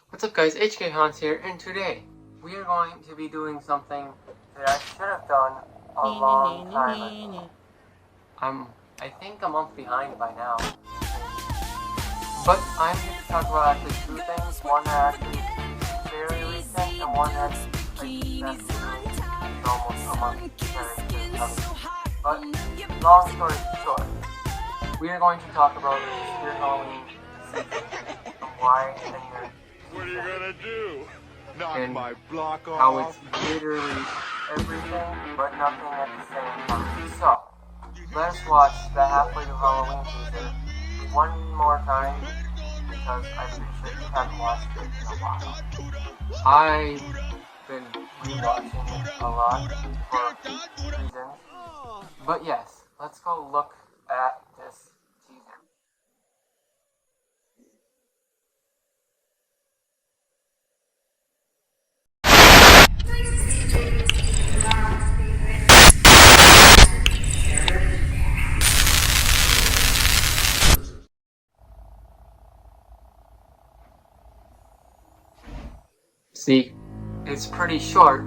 What's up guys, HK Hans here, and today we are going to be doing something that I should have done a long time ago. I think a month behind by now. But I'm here to talk about actually two things, one that actually is very recent and one that's almost a month. But long story short, we are going to talk about Spirit Halloween season and why and what are you gonna do? Knock and my block off? how it's literally everything but nothing at the same time. So, let's watch the halfway to Halloween teaser one more time because I'm pretty sure you haven't watched it in a while. I've been rewatching it a lot for reasons. But yes, let's go look at this teaser. See, it's pretty short,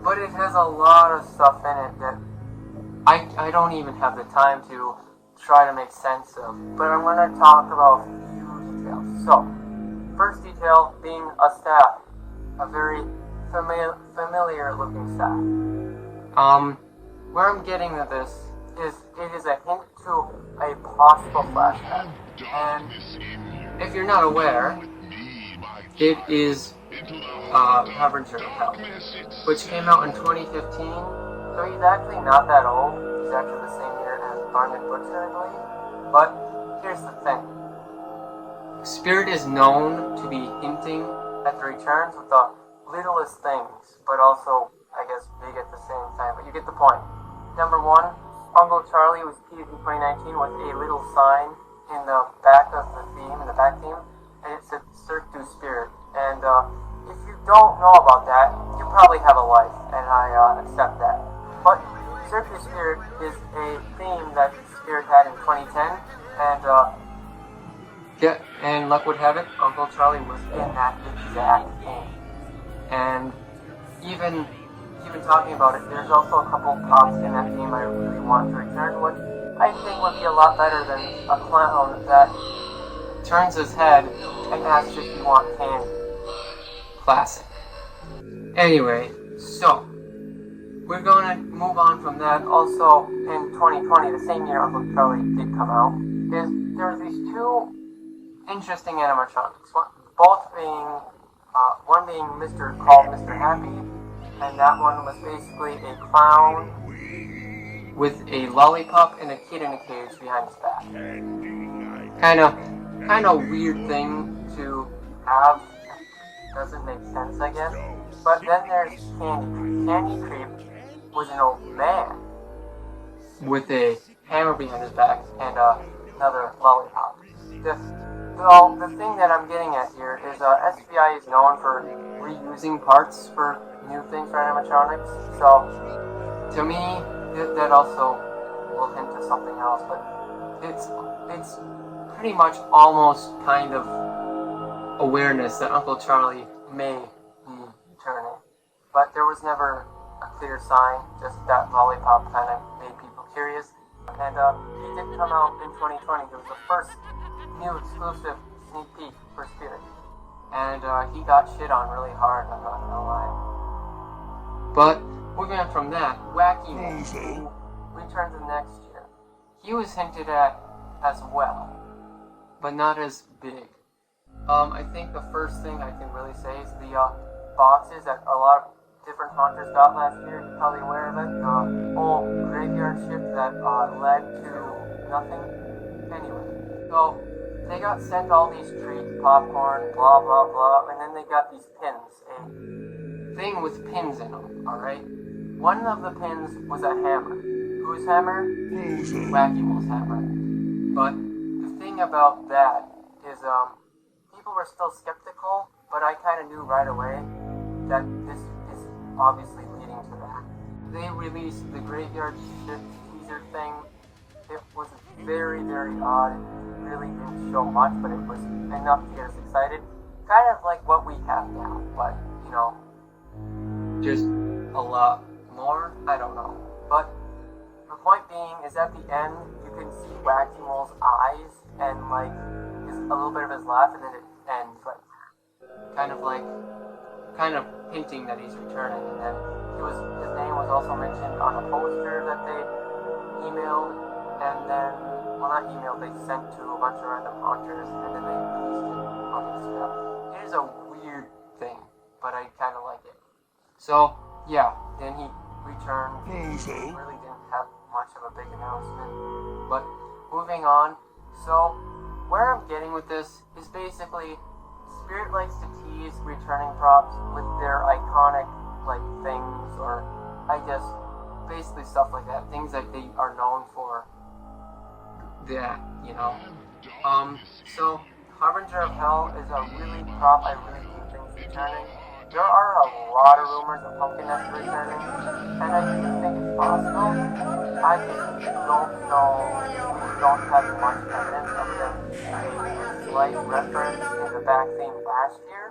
but it has a lot of stuff in it that I don't even have the time to try to make sense of. But I'm going to talk about a few details. So, first detail being a staff, a very familiar looking staff. Where I'm getting at this is it is a hint to a possible flashback. And if you're not aware, it is Harbinger of Hell, which came out in 2015, so he's actually not that old. He's actually the same year as Barnett Butcher, I believe. But here's the thing. Spirit is known to be hinting at the returns with the littlest things, but also, I guess, big at the same time. But you get the point. Number one, Uncle Charlie was teased in 2019 with a little sign in the back of the theme, in the back theme, and it said Cirque du Spirit. And if you don't know about that, you probably have a life, and I accept that. But Cirque du Spirit is a theme that Spirit had in 2010, and luck would have it, Uncle Charlie was in that exact theme. And even talking about it, there's also a couple pops in that theme I really want to return, which I think would be a lot better than a clown that turns his head and asks if you want candy. Classic. Anyway, so we're going to move on from that. Also, in 2020, the same year Uncle Charlie did come out, there's these two interesting animatronics. Both being, one being called Mr. Happy, and that one was basically a clown with a lollipop and a kid in a cage behind his back. Kind of weird thing to have. Doesn't make sense, I guess. But then there's Candy Creep. Candy Creep was an old man with a hammer behind his back and another lollipop. The thing that I'm getting at here is SVI is known for reusing parts for new things for animatronics. So, to me, that also will hint to something else. But it's pretty much almost kind of awareness that Uncle Charlie may be returning. But there was never a clear sign, just that lollipop kind of made people curious. And he did come out in 2020. It was the first new exclusive sneak peek for Spirit. And he got shit on really hard, I'm not gonna lie. But moving on from that, Wacky Wolf, who returns next year. He was hinted at as well, but not as big. I think the first thing I can really say is the boxes that a lot of different haunters got last year. You're probably aware of it. The whole graveyard shift that led to nothing. Anyway, so they got sent all these treats, popcorn, blah blah blah, and then they got these pins. A thing with pins in them, alright? One of the pins was a hammer. Whose hammer? Wacky Wolf's hammer. But the thing about that is, people were still skeptical, but I kind of knew right away that this is obviously leading to that. They released the graveyard shift teaser thing. It was very, very odd. It really didn't show much, but it was enough to get us excited. Kind of like what we have now, but, just a lot more, I don't know. But the point being is at the end, you can see Waximals' eyes and, a little bit of his laugh, and then it ends, kind of hinting that he's returning, and then his name was also mentioned on a poster that they emailed, and then, well, not emailed, they sent to a bunch of random hunters, and then they released it on Instagram. It is a weird thing, but I kind of like it. So, yeah, then he returned. He really didn't have much of a big announcement, but moving on. So, where I'm getting with this is basically Spirit likes to tease returning props with their iconic, things, or I guess basically stuff like that, things that they are known for. That, So, Harbinger of Hell is a really prop I really do think is returning. There are a lot of rumors of Pumpkin Nest returning, and I do think it's possible. I just don't know. We don't have much evidence of them a slight reference in the back theme last year.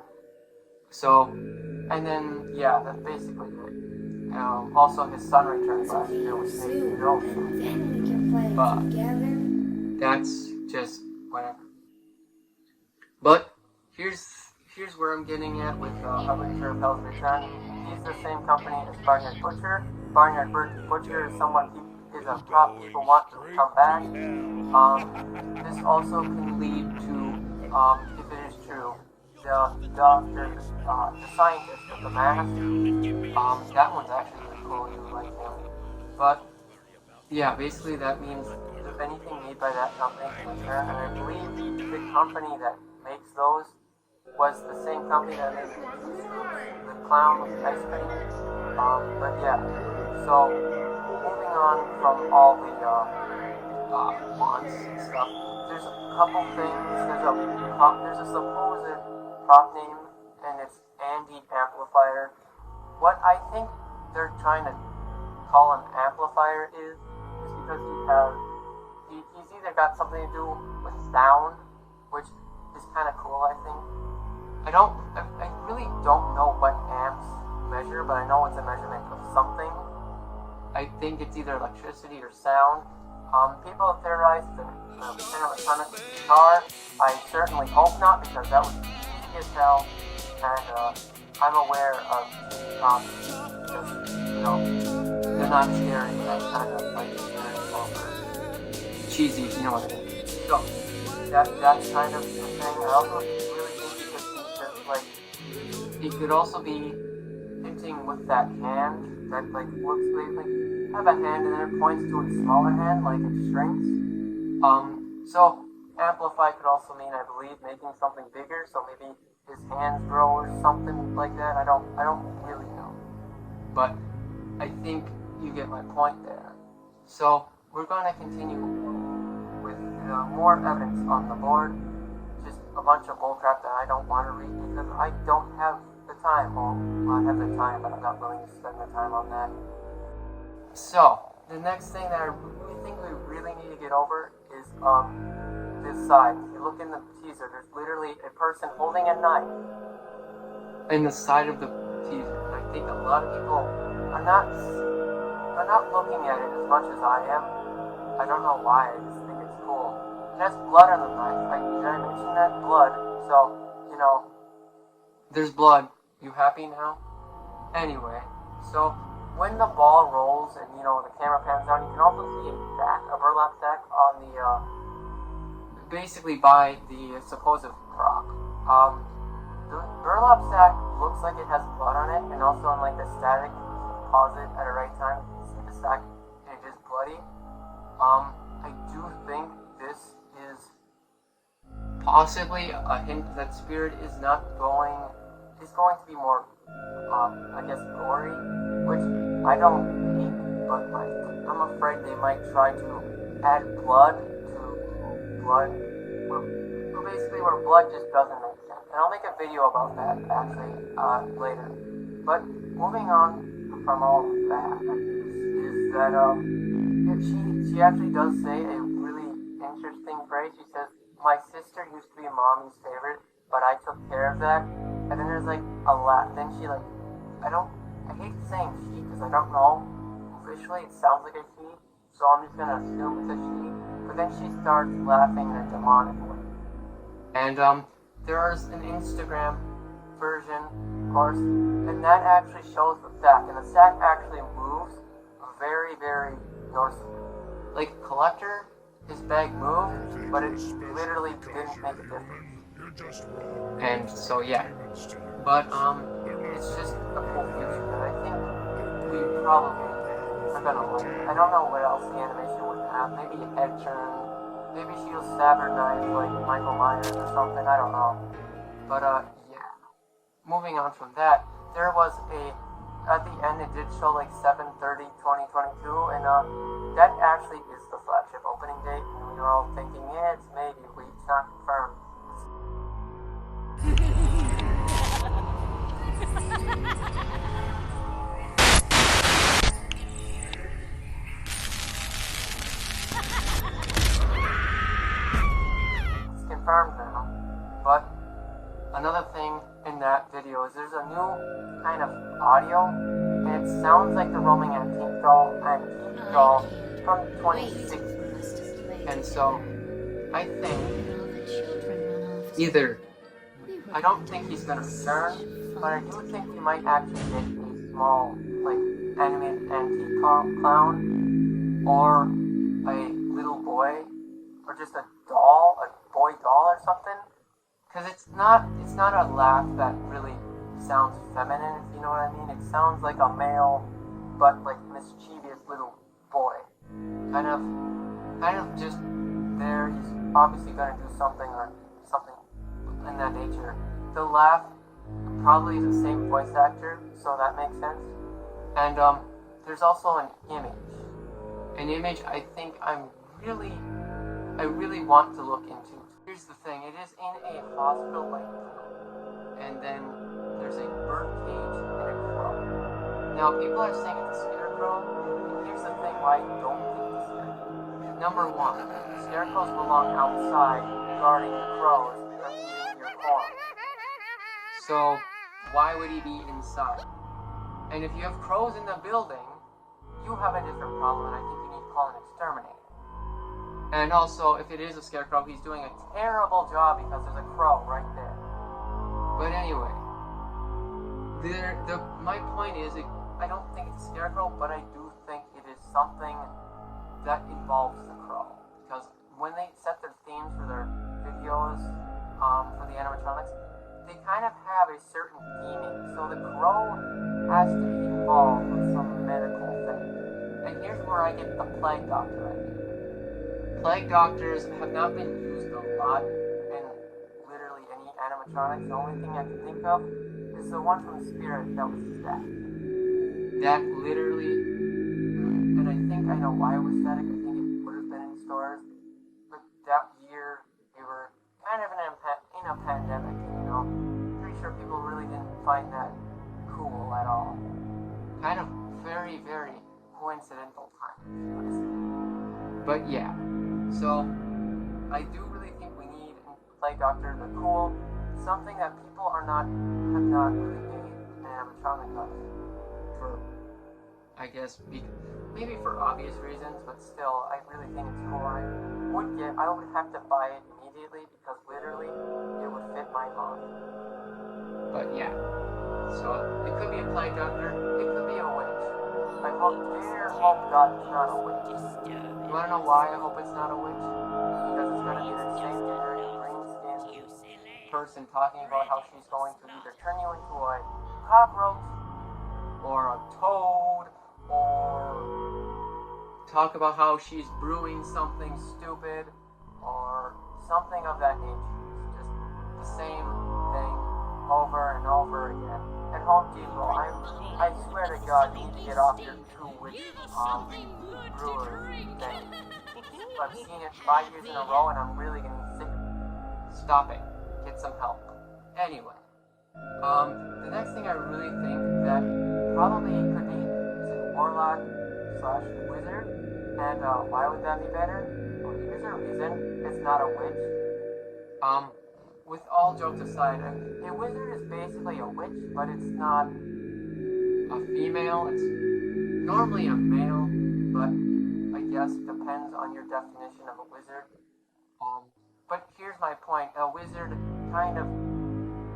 So, and then, yeah, that's basically it. Also, his son returned last year, which makes me know something. But that's just whatever. But here's where I'm getting at with Harbinger of Hell's return. He's the same company as Barnyard Butcher. Barnyard Butcher is someone is a prop people want to come back. This also can lead to, if it is true, the doctor, the scientist with the mask. That one's actually really cool. You like him. But yeah, basically that means if anything made by that company can return, and I believe the company that makes those was the same company that made the clown with ice cream. But yeah, so moving on from all the wants and stuff, there's a couple things. There's a supposed prop name, and it's Andy Amplifier. What I think they're trying to call an amplifier is because he's either got something to do with sound, which is kind of cool, I think. I really don't know what amps measure, but I know it's a measurement of something. I think it's either electricity or sound. People have theorized it's an electronic guitar. I certainly hope not, because that would be easy as hell, and I'm aware of props because, they're not scary, that kind of scary over cheesy, if you know what I mean. So, that's kind of the thing. I also really think it could also be hinting with that hand that looks have a hand and then it points to a smaller hand, it shrinks. So amplify could also mean, I believe, making something bigger. So maybe his hands grow or something like that. I don't really know, but I think you get my point there. So we're gonna continue with more evidence on the board. Just a bunch of bullcrap that I don't want to read because I don't have the time. Well, I have the time, but I'm not willing to spend the time on that. So, the next thing that I really think we really need to get over is this side. If you look in the teaser, there's literally a person holding a knife in the side of the teaser. I think a lot of people are not looking at it as much as I am. I don't know why, I just think it's cool. It has blood on the knife. Did I mention that? Blood. So, there's blood. You happy now? Anyway, so when the ball rolls and, the camera pans down, you can also see a burlap sack on the, basically by the supposed prop. The burlap sack looks like it has blood on it, and also on the static, pause it at a right time, you can see the sack, and it is bloody. I do think this is possibly a hint that Spirit is going to be more, gory, which I don't hate, but I'm afraid they might try to add blood to blood, where blood just doesn't make sense. And I'll make a video about that actually later. But moving on from all of that is that she actually does say a really interesting phrase. She says, "My sister used to be mommy's favorite, but I took care of that." And then there's like a lot. Then she like, I hate saying she because I don't know. Officially, it sounds like a he, so I'm just gonna assume it's a she. But then she starts laughing in a demonic way. And there's an Instagram version, of course, and that actually shows the sack, and the sack actually moves very, very noticeably. Like Collector, his bag moved, but it literally didn't make a difference. And so yeah, but it's just a cool future that I think we probably are gonna like. I don't know what else the animation would have. Maybe a head turn. Maybe she'll stab her knife like Michael Myers or something. I don't know. But yeah. Moving on from that, there was at the end it did show like 7/30/2022, and that actually is the flagship opening date, and we were all thinking, yeah, it's maybe, it's not confirmed. It's confirmed now, but another thing in that video is there's a new kind of audio, and it sounds like the Roaming Antique Doll from 2016. And so, I think either, I don't think he's gonna return, but I do think we might actually get a small, like, animated antique clown, or a little boy, or just a doll, a boy doll or something. Because it's not a laugh that really sounds feminine, if you know what I mean. It sounds like a male, but like mischievous little boy. Kind of just there. He's obviously gonna do something in that nature. The laugh probably is the same voice actor, so that makes sense. And there's also an image I think I really want to look into. Here's the thing, it is in a hospital-like room, and then there's a bird cage and a crow. Now, people are saying it's a scarecrow, and here's the thing why I don't think it's a scarecrow. Number one, scarecrows belong outside, guarding the crows from eating your corn. So, why would he be inside? And if you have crows in the building, you have a different problem, and I think you need to call an exterminator. And also, if it is a scarecrow, he's doing a terrible job because there's a crow right there. But anyway, my point is, I don't think it's a scarecrow, but I do think it is something that involves the crow. Because when they set their themes for their videos, for the animatronics, they kind of have a certain theming. So the crow has to be involved with some medical thing. And here's where I get the Plague Doctor idea. Plague Doctors have not been used a lot in literally any animatronics. The only thing I can think of is the one from Spirit that was static. That literally, and I think I know why it was static. I think it would have been in stores. But that year, we were kind of in a pandemic, you know. Pretty sure people really didn't find that cool at all. Kind of very, very coincidental time. But yeah. So, I do really think we need a Plague Doctor, the cool, something that people have not really made an animatronic of. For, I guess, maybe for obvious reasons, but still, I really think it's cool. I would have to buy it immediately because literally, it would fit my body. But yeah, so it could be a Plague Doctor, it could be a witch. I hope God it's not a witch. You wanna know why I hope it's not a witch? Because it's gonna be the same very green-skinned person talking about how she's going to either turn you into a cockroach, or a toad, or talk about how she's brewing something stupid, or something of that nature. It's just the same thing over and over again. And Home Depot, I swear to God, you need to get off your two-witch brewer thing. I've seen it 5 years in a row, and I'm really getting sick of it. Stop it. Get some help. Anyway, the next thing I really think that probably could be is a warlock/wizard, and why would that be better? Well, here's a reason. It's not a witch. with all jokes aside, a wizard is basically a witch, but it's not a female. It's normally a male, but I guess it depends on your definition of a wizard. But here's my point. A wizard kind of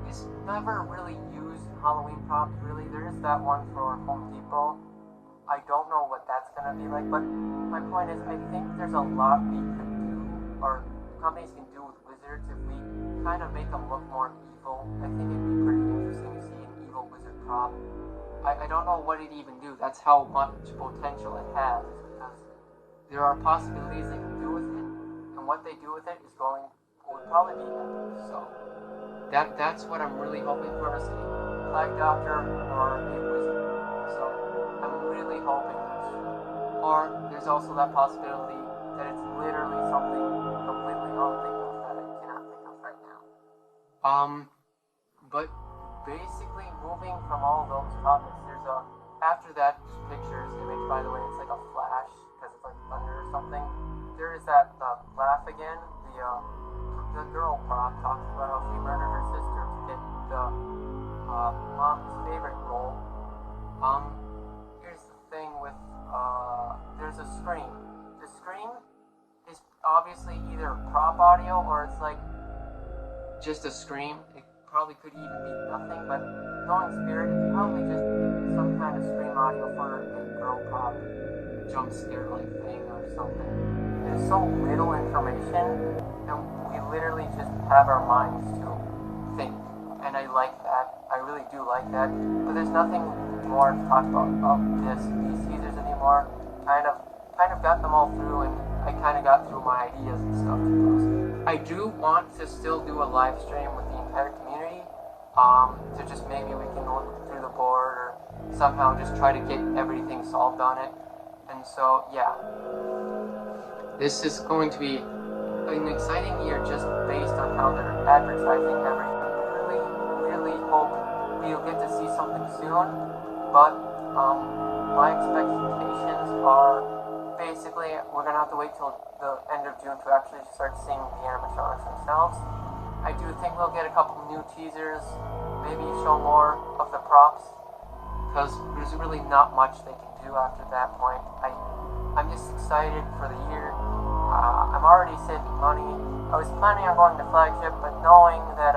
is never really used in Halloween props, really. There is that one for Home Depot. I don't know what that's going to be like, but my point is I think there's a lot we could do, or companies can do with wizards if we kind of make them look more evil. I think it'd be pretty interesting to see an evil wizard prop. I don't know what it'd even do. That's how much potential it has, because there are possibilities they can do with it, and what they do with it is would probably be epic. So that's what I'm really hoping for to see. Black Doctor or a wizard. So I'm really hoping this. Or there's also that possibility that it's literally something completely unthinkable that I cannot think of right now. But basically moving from all those topics, there's after that picture's image, by the way, it's like a flash because it's like thunder or something. There is that laugh again. The girl prop talks about how she murdered her sister to get the mom's favorite role. Here's the thing with there's a scream. The scream is obviously either prop audio or it's like just a scream. It probably could even be nothing, but knowing Spirit, it's probably just some kind of scream audio for a girl prop jump scare like thing or something. There's so little information, and we literally just have our minds to think, and I like that. I really do like that, but there's nothing more to talk about these teasers anymore. Kind of got them all through, and I kind of got through my ideas and stuff to those. I do want to still do a live stream with the entire community, to just maybe we can look through the board or somehow just try to get everything solved on it. And so, yeah. This is going to be an exciting year just based on how they're advertising everything. Really hope we'll get to see something soon, but my expectations are basically we're going to have to wait till the end of June to actually start seeing the animatronics themselves. I do think we'll get a couple new teasers, maybe show more of the props, because there's really not much they can do after that point. I'm just excited for the year. I'm already saving money. I was planning on going to Flagship, but knowing that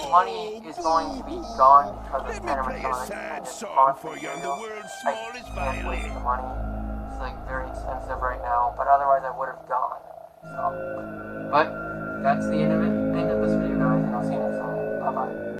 money is going to be gone because of animatronics and just constant materials, I can't waste the money. It's like very expensive right now, but otherwise I would have gone. So, but that's the end of this video, guys, and I'll see you